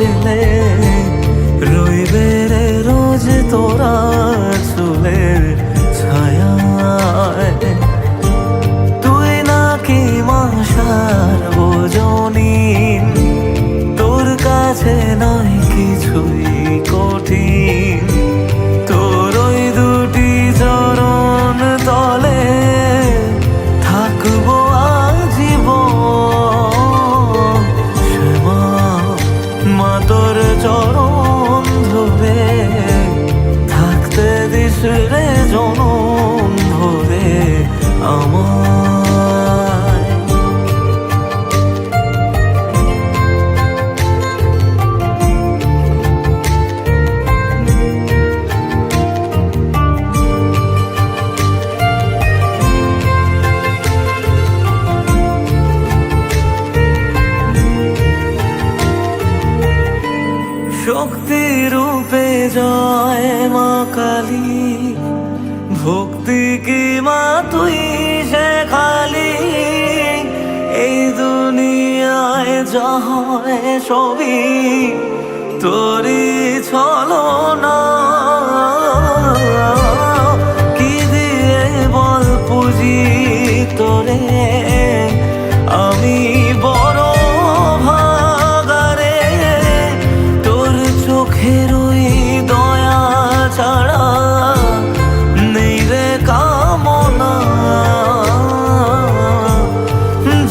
ছেলে রইবে রে রোজ তোরা চুলের ছায়ায়। তুই নাকি মাসার বোঝনি, তোর কাছে নয় কিছুই কঠিন। তোর ওই দুটি চরণ তলে থাকবো আজীবন। শ্যামা মা তোর চরণ ধরে থাকতে দিস রে জনম ভরে আমায়। শক্তি রূপে জয় মা কালী, ভক্তি কি মা তুই শেখালি। এই দুনিয়ায় যা হয় সবই তোরই ছলনা। কি দিয়ে বল পুজি তোরে আমি বড় ভাগারে। তোর চোখের ওই দয়া ছাড়া নেই রে কামনা।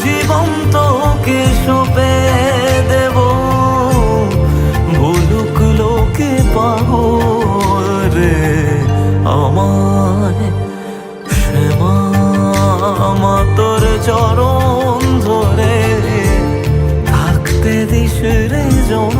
জীবন তোকে সঁপে দেব, বলুক লোকে পাবো রে আমায়। শ্যামা মা তোর চরণ ধরে থাকতে দিস রে জন।